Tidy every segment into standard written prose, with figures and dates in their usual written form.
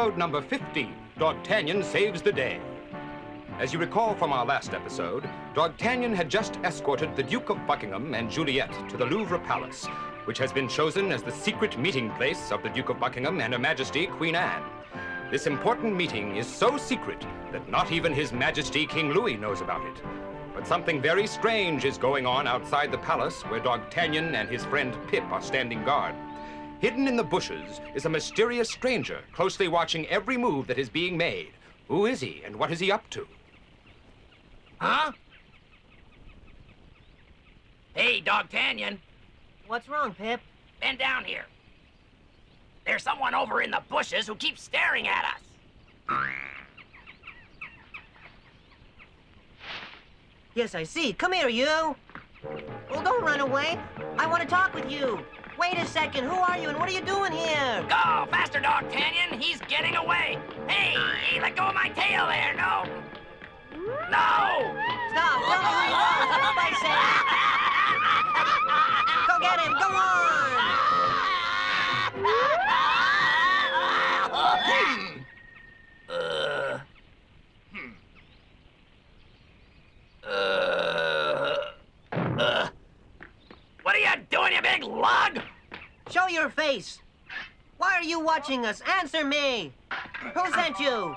episode number 15, D'Artagnan Saves the Day. As you recall from our last episode, D'Artagnan had just escorted the Duke of Buckingham and Juliet to the Louvre Palace, which has been chosen as the secret meeting place of the Duke of Buckingham and Her Majesty Queen Anne. This important meeting is so secret that not even His Majesty King Louis knows about it. But something very strange is going on outside the palace where D'Artagnan and his friend Pip are standing guard. Hidden in the bushes is a mysterious stranger closely watching every move that is being made. Who is he and what is he up to? Huh? Hey, D'Artagnan. What's wrong, Pip? Bend down here. There's someone over in the bushes who keeps staring at us. Yes, I see. Come here, you. Well, don't run away. I want to talk with you. Wait a second. Who are you and what are you doing here? Go, faster, D'Artagnan. He's getting away. Hey, let go of my tail there. No. No! Stop. Tell me who you are. Stop, I say. Go get him. Go on. What are you doing, you big lug? Show your face. Why are you watching us? Answer me. Who sent you?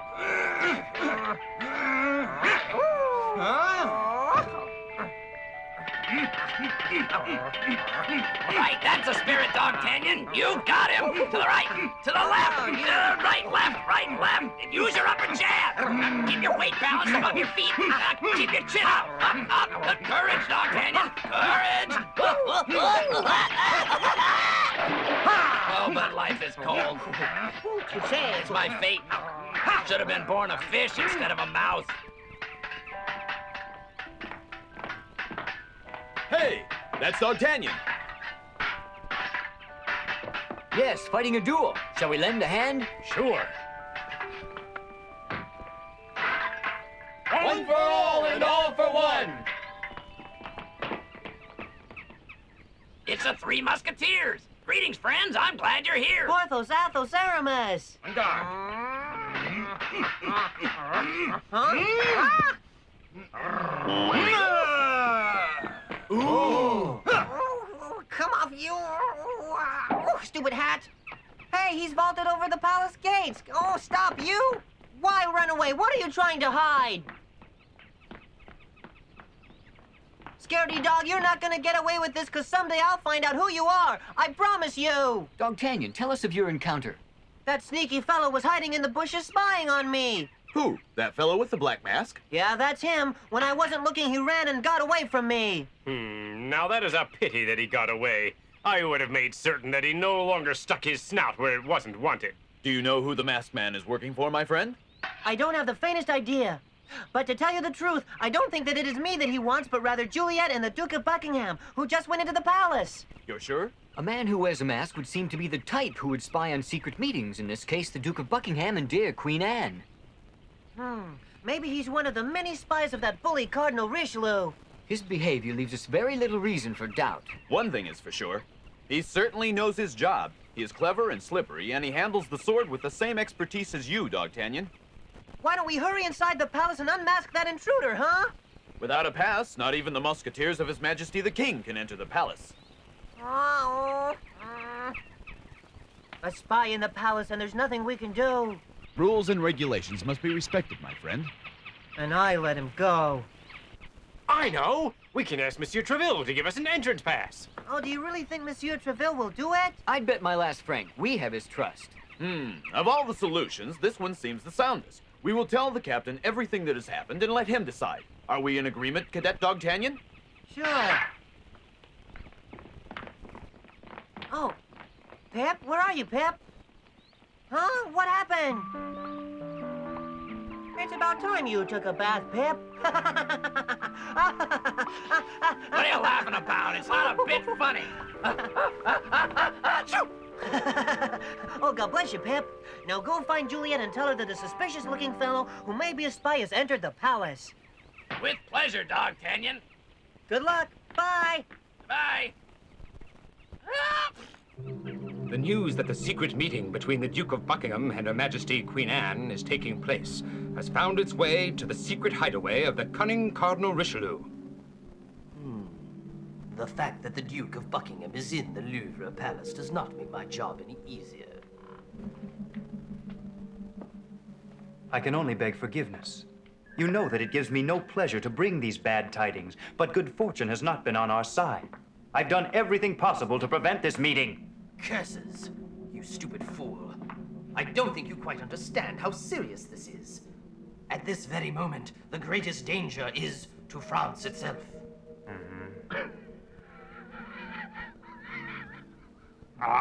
Right, that's the spirit, D'Artagnan. You got him. To the right, to the left, right, left. Use your upper jab. Keep your weight balanced above your feet. Keep your chin up. Courage, D'Artagnan. Courage. Oh, but life is cold. It's my fate. Should have been born a fish instead of a mouse. Hey, that's D'Artagnan. Yes, fighting a duel. Shall we lend a hand? Sure. One for all and all for one. It's the Three Musketeers. Greetings, friends. I'm glad you're here. Porthos, Athos, Aramis. On guard. Huh? Ooh. Oh, come off, you. Oh, stupid hat. Hey, he's vaulted over the palace gates. Oh, stop, you. Why run away? What are you trying to hide? Scaredy dog, you're not gonna get away with this, because someday I'll find out who you are. I promise you. D'Artagnan, tell us of your encounter. That sneaky fellow was hiding in the bushes spying on me. Who? That fellow with the black mask? Yeah, that's him. When I wasn't looking, he ran and got away from me. Now that is a pity that he got away. I would have made certain that he no longer stuck his snout where it wasn't wanted. Do you know who the masked man is working for, my friend? I don't have the faintest idea. But to tell you the truth, I don't think that it is me that he wants, but rather Juliet and the Duke of Buckingham, who just went into the palace. You're sure? A man who wears a mask would seem to be the type who would spy on secret meetings, in this case the Duke of Buckingham and dear Queen Anne. Maybe he's one of the many spies of that bully Cardinal Richelieu. His behavior leaves us very little reason for doubt. One thing is for sure. He certainly knows his job. He is clever and slippery, and he handles the sword with the same expertise as you, D'Artagnan. Why don't we hurry inside the palace and unmask that intruder, huh? Without a pass, not even the musketeers of His Majesty the King can enter the palace. A spy in the palace, and there's nothing we can do. Rules and regulations must be respected, my friend. And I let him go. I know! We can ask Monsieur Treville to give us an entrance pass. Oh, do you really think Monsieur Treville will do it? I'd bet my last franc we have his trust. Of all the solutions, this one seems the soundest. We will tell the captain everything that has happened and let him decide. Are we in agreement, Cadet D'Artagnan? Sure. Oh, Pip? Where are you, Pip? Huh? What happened? It's about time you took a bath, Pip. What are you laughing about? It's not a bit funny. Oh, God bless you, Pip. Now go find Juliet and tell her that a suspicious-looking fellow who may be a spy has entered the palace. With pleasure, D'Artagnan. Good luck. Bye. Bye. The news that the secret meeting between the Duke of Buckingham and Her Majesty Queen Anne is taking place has found its way to the secret hideaway of the cunning Cardinal Richelieu. The fact that the Duke of Buckingham is in the Louvre Palace does not make my job any easier. I can only beg forgiveness. You know that it gives me no pleasure to bring these bad tidings, but good fortune has not been on our side. I've done everything possible to prevent this meeting. Curses! You stupid fool. I don't think you quite understand how serious this is. At this very moment, the greatest danger is to France itself. I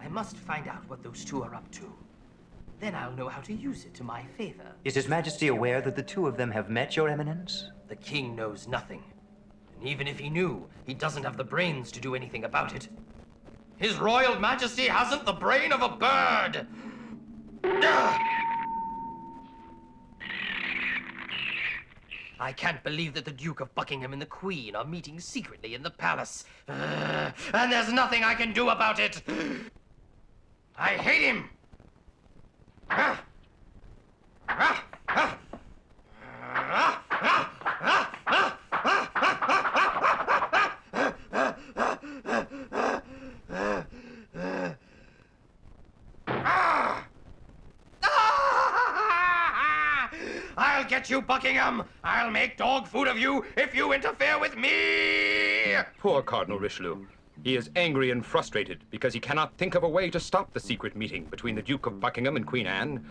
must find out what those two are up to. Then I'll know how to use it to my favor. Is His Majesty aware that the two of them have met, Your Eminence? The king knows nothing. And even if he knew, he doesn't have the brains to do anything about it. His Royal Majesty hasn't the brain of a bird! I can't believe that the Duke of Buckingham and the Queen are meeting secretly in the palace. And there's nothing I can do about it! I hate him! I'll get you, Buckingham! I'll make dog food of you if you interfere with me! Poor Cardinal Richelieu. He is angry and frustrated because he cannot think of a way to stop the secret meeting between the Duke of Buckingham and Queen Anne.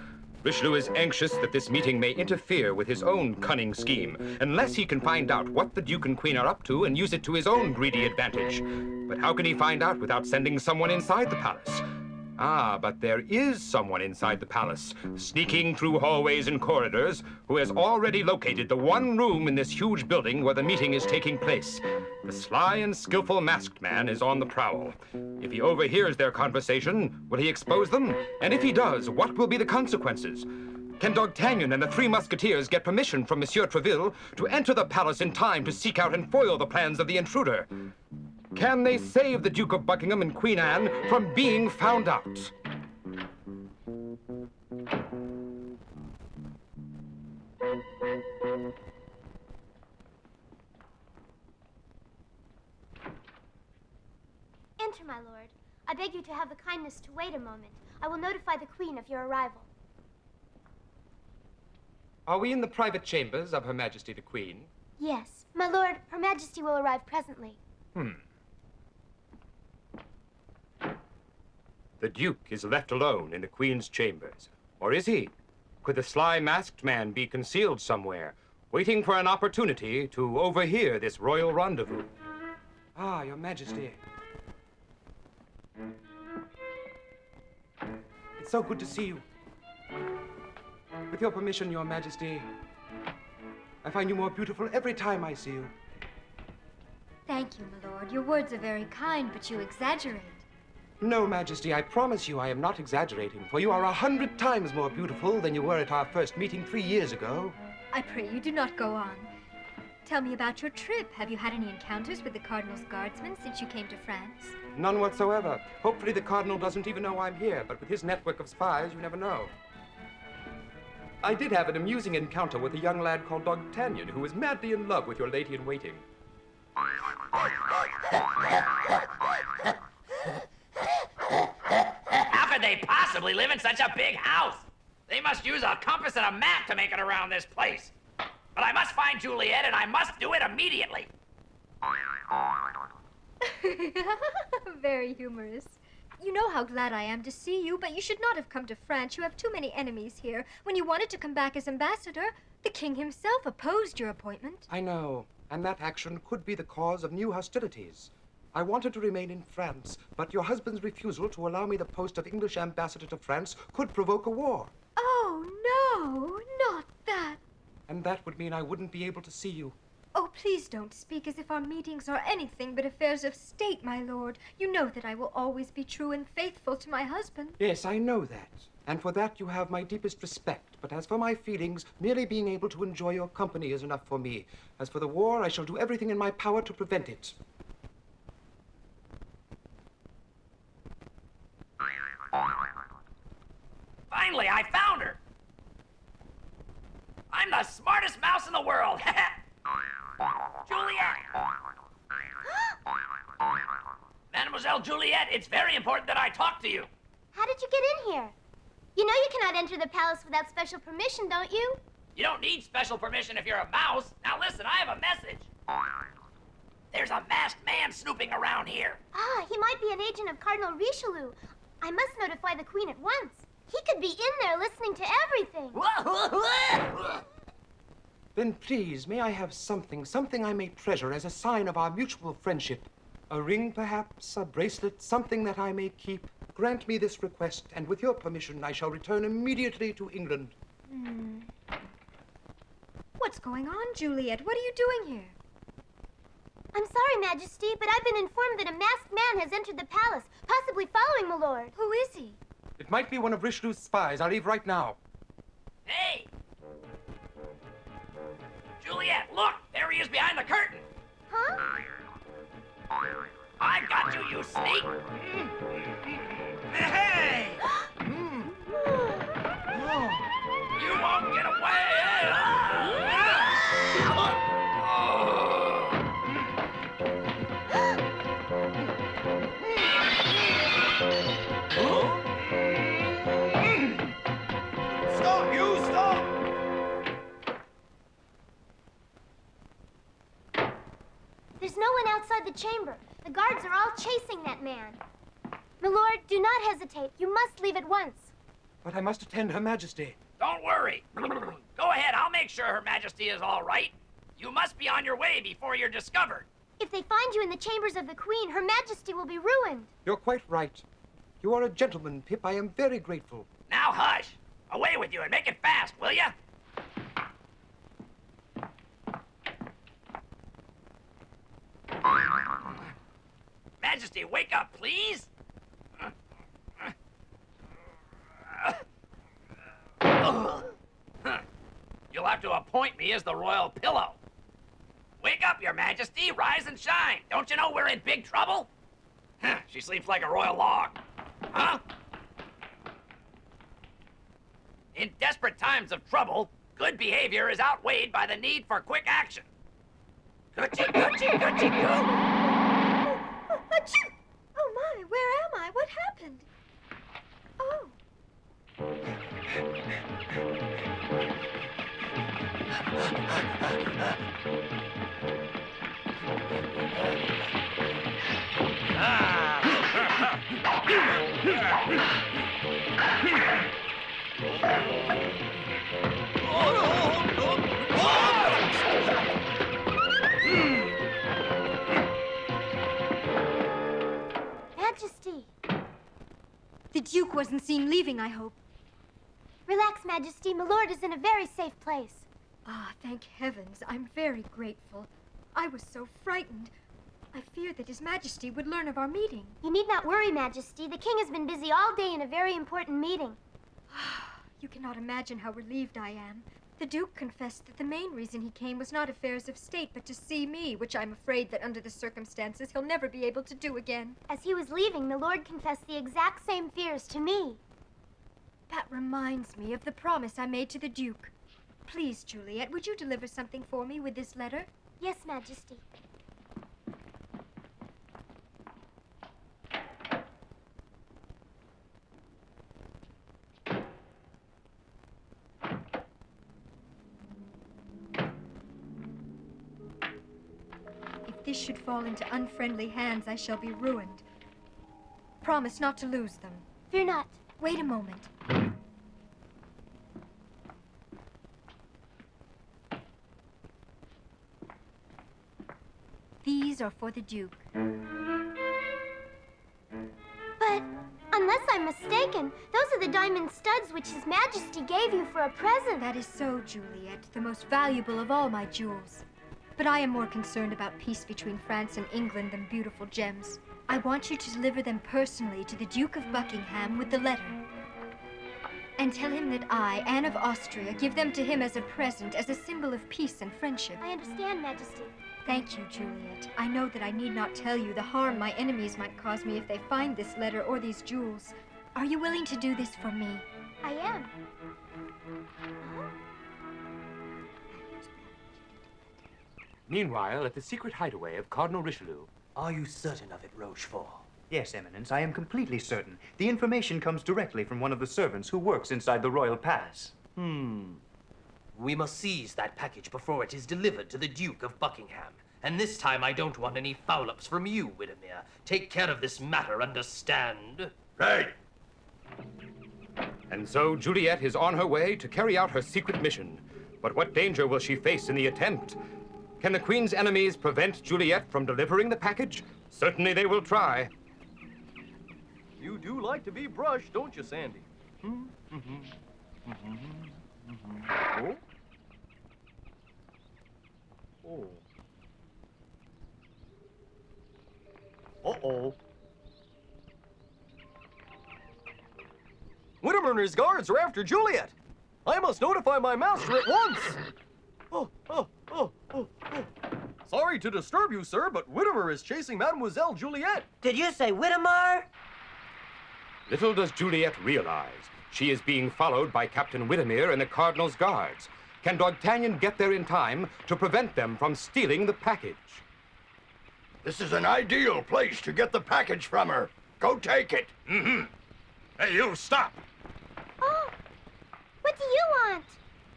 Richelieu is anxious that this meeting may interfere with his own cunning scheme, unless he can find out what the Duke and Queen are up to and use it to his own greedy advantage. But how can he find out without sending someone inside the palace? Ah, but there is someone inside the palace, sneaking through hallways and corridors, who has already located the one room in this huge building where the meeting is taking place. The sly and skillful masked man is on the prowl. If he overhears their conversation, will he expose them? And if he does, what will be the consequences? Can D'Artagnan and the Three Musketeers get permission from Monsieur Treville to enter the palace in time to seek out and foil the plans of the intruder? Can they save the Duke of Buckingham and Queen Anne from being found out? Enter, my lord. I beg you to have the kindness to wait a moment. I will notify the Queen of your arrival. Are we in the private chambers of Her Majesty the Queen? Yes. My lord, Her Majesty will arrive presently. The Duke is left alone in the Queen's chambers. Or is he? Could the sly masked man be concealed somewhere, waiting for an opportunity to overhear this royal rendezvous? Ah, Your Majesty. It's so good to see you. With your permission, Your Majesty, I find you more beautiful every time I see you. Thank you, my lord. Your words are very kind, but you exaggerate. No, Majesty, I promise you I am not exaggerating, for you are 100 times more beautiful than you were at our first meeting 3 years ago. I pray you do not go on. Tell me about your trip. Have you had any encounters with the Cardinal's guardsmen since you came to France? None whatsoever. Hopefully the Cardinal doesn't even know I'm here, but with his network of spies, you never know. I did have an amusing encounter with a young lad called D'Artagnan, who was madly in love with your lady-in-waiting. How could they possibly live in such a big house? They must use a compass and a map to make it around this place. But I must find Juliet, and I must do it immediately. Very humorous. You know how glad I am to see you, but you should not have come to France. You have too many enemies here. When you wanted to come back as ambassador, the king himself opposed your appointment. I know, and that action could be the cause of new hostilities. I wanted to remain in France, but your husband's refusal to allow me the post of English ambassador to France could provoke a war. Oh, no, not that. And that would mean I wouldn't be able to see you. Oh, please don't speak as if our meetings are anything but affairs of state, my lord. You know that I will always be true and faithful to my husband. Yes, I know that. And for that you have my deepest respect. But as for my feelings, merely being able to enjoy your company is enough for me. As for the war, I shall do everything in my power to prevent it. I found her. I'm the smartest mouse in the world. Juliet. Mademoiselle Juliet, it's very important that I talk to you. How did you get in here? You know you cannot enter the palace without special permission, don't you? You don't need special permission if you're a mouse. Now listen, I have a message. There's a masked man snooping around here. Ah, he might be an agent of Cardinal Richelieu. I must notify the Queen at once. He could be in there listening to everything. Then please, may I have something I may treasure as a sign of our mutual friendship? A ring, perhaps, a bracelet, something that I may keep. Grant me this request, and with your permission, I shall return immediately to England. What's going on, Juliet? What are you doing here? I'm sorry, Majesty, but I've been informed that a masked man has entered the palace, possibly following my lord. Who is he? It might be one of Richelieu's spies. I'll leave right now. Hey! Juliet, look! There he is behind the curtain! Huh? I got you, you sneak! Hey! You won't get away! Stop, you! Stop! There's no one outside the chamber. The guards are all chasing that man. My lord, do not hesitate. You must leave at once. But I must attend Her Majesty. Don't worry. Go ahead, I'll make sure Her Majesty is all right. You must be on your way before you're discovered. If they find you in the chambers of the Queen, Her Majesty will be ruined. You're quite right. You are a gentleman, Pip. I am very grateful. Now hush. Away with you and make it fast, will ya? Majesty, wake up, please. You'll have to appoint me as the royal pillow. Wake up, Your Majesty. Rise and shine. Don't you know we're in big trouble? She sleeps like a royal log. Huh? In desperate times of trouble, good behavior is outweighed by the need for quick action. Coochie, coochie, coochie, coo. Achoo! Oh my, where am I? What happened? Oh. Majesty. The Duke wasn't seen leaving, I hope. Relax, Majesty. My lord is in a very safe place. Ah, thank heavens. I'm very grateful. I was so frightened. I feared that His Majesty would learn of our meeting. You need not worry, Majesty. The king has been busy all day in a very important meeting. You cannot imagine how relieved I am. The Duke confessed that the main reason he came was not affairs of state, but to see me, which I'm afraid that under the circumstances he'll never be able to do again. As he was leaving, my lord confessed the exact same fears to me. That reminds me of the promise I made to the Duke. Please, Juliet, would you deliver something for me with this letter? Yes, Majesty. If this should fall into unfriendly hands, I shall be ruined. Promise not to lose them. Fear not. Wait a moment. These are for the Duke. But, unless I'm mistaken, those are the diamond studs which His Majesty gave you for a present. That is so, Juliet, the most valuable of all my jewels. But I am more concerned about peace between France and England than beautiful gems. I want you to deliver them personally to the Duke of Buckingham with the letter. And tell him that I, Anne of Austria, give them to him as a present, as a symbol of peace and friendship. I understand, Majesty. Thank you, Juliet. I know that I need not tell you the harm my enemies might cause me if they find this letter or these jewels. Are you willing to do this for me? I am. Meanwhile, at the secret hideaway of Cardinal Richelieu. Are you certain of it, Rochefort? Yes, Eminence, I am completely certain. The information comes directly from one of the servants who works inside the royal palace. We must seize that package before it is delivered to the Duke of Buckingham. And this time I don't want any foul-ups from you, Whittemere. Take care of this matter, understand? Right. And so Juliet is on her way to carry out her secret mission. But what danger will she face in the attempt? Can the Queen's enemies prevent Juliet from delivering the package? Certainly they will try. You do like to be brushed, don't you, Sandy? Oh? Oh. Uh-oh. Whittemere and his guards are after Juliet. I must notify my master at once. Oh. Sorry to disturb you, sir, but Whittemere is chasing Mademoiselle Juliet. Did you say Whittemere? Little does Juliet realize she is being followed by Captain Whittemere and the Cardinal's guards. Can D'Artagnan get there in time to prevent them from stealing the package? This is an ideal place to get the package from her. Go take it. Mm-hmm. Hey, you, stop! Oh, what do you want?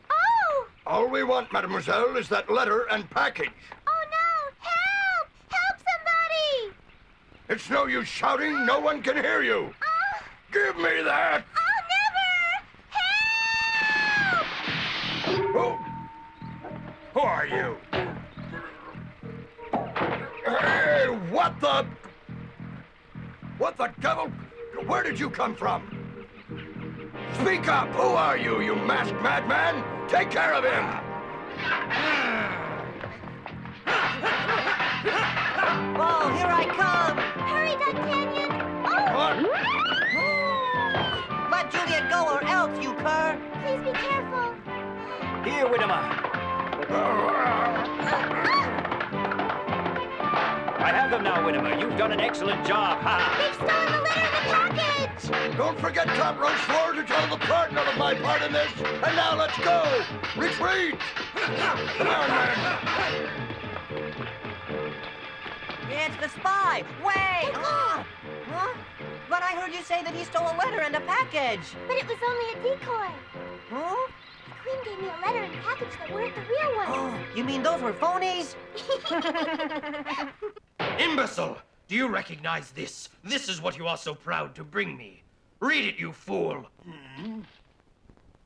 Oh! All we want, mademoiselle, is that letter and package. Oh no! Help! Help somebody! It's no use shouting. No one can hear you. Give me that. I'll never! Help! Who are you? Hey, what the? What the devil? Where did you come from? Speak up! Who are you, you masked madman? Take care of him! Oh, here I come! Hurry, D'Artagnan! Oh! Let Juliet go or else, you cur! Please be careful. Here, Whittemere. I have them now, Whittemere. You've done an excellent job. They've stolen the letter and the package! Don't forget, Count Rochefort, to tell the Cardinal of my part in this. And now let's go! Retreat! Come on, man! It's the spy! Wait! Huh? But I heard you say that he stole a letter and a package! But it was only a decoy. Huh? The Queen gave me a letter and a package that weren't the real ones. Oh, you mean those were phonies? Imbecile! Do you recognize this? This is what you are so proud to bring me. Read it, you fool!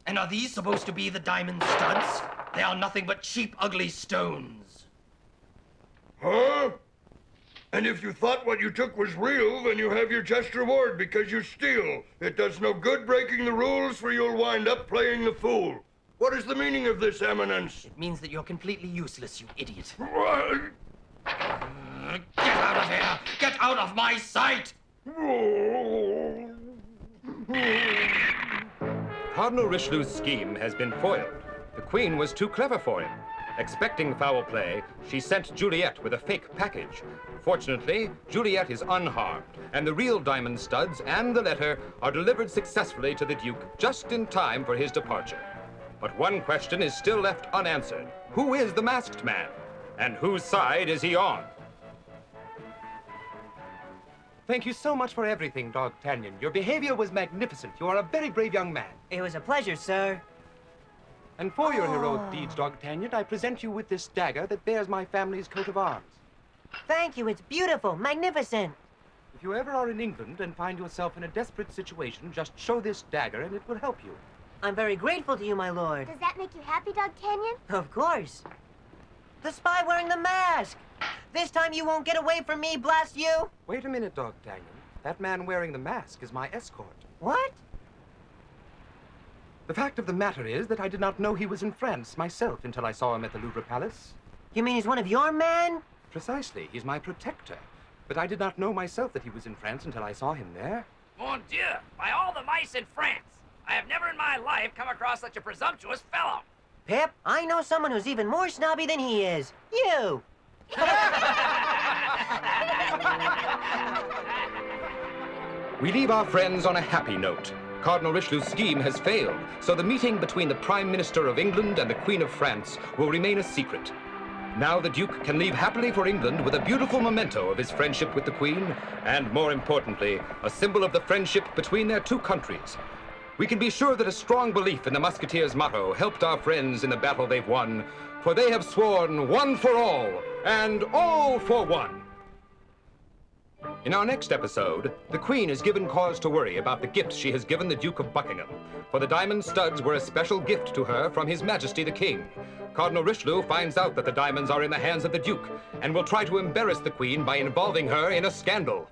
And are these supposed to be the diamond studs? They are nothing but cheap, ugly stones. Huh? And if you thought what you took was real, then you have your just reward because you steal. It does no good breaking the rules, for you'll wind up playing the fool. What is the meaning of this, Eminence? It means that you're completely useless, you idiot. What? Get out of here! Get out of my sight! Cardinal Richelieu's scheme has been foiled. The Queen was too clever for him. Expecting foul play, she sent Juliet with a fake package. Fortunately, Juliet is unharmed, and the real diamond studs and the letter are delivered successfully to the Duke just in time for his departure. But one question is still left unanswered. Who is the masked man? And whose side is he on? Thank you so much for everything, D'Artagnan. Your behavior was magnificent. You are a very brave young man. It was a pleasure, sir. And for your heroic deeds, D'Artagnan, I present you with this dagger that bears my family's coat of arms. Thank you. It's beautiful, magnificent. If you ever are in England and find yourself in a desperate situation, just show this dagger and it will help you. I'm very grateful to you, my lord. Does that make you happy, D'Artagnan? Of course. The spy wearing the mask. This time you won't get away from me, blast you. Wait a minute, D'Artagnan. That man wearing the mask is my escort. What? The fact of the matter is that I did not know he was in France myself until I saw him at the Louvre Palace. You mean he's one of your men? Precisely. He's my protector. But I did not know myself that he was in France until I saw him there. Mon Dieu, by all the mice in France, I have never in my life come across such a presumptuous fellow. Pip, I know someone who's even more snobby than he is. You! We leave our friends on a happy note. Cardinal Richelieu's scheme has failed, so the meeting between the Prime Minister of England and the Queen of France will remain a secret. Now the Duke can leave happily for England with a beautiful memento of his friendship with the Queen, and more importantly, a symbol of the friendship between their two countries. We can be sure that a strong belief in the Musketeers' motto helped our friends in the battle they've won, for they have sworn one for all, and all for one. In our next episode, the Queen is given cause to worry about the gifts she has given the Duke of Buckingham, for the diamond studs were a special gift to her from His Majesty the King. Cardinal Richelieu finds out that the diamonds are in the hands of the Duke, and will try to embarrass the Queen by involving her in a scandal.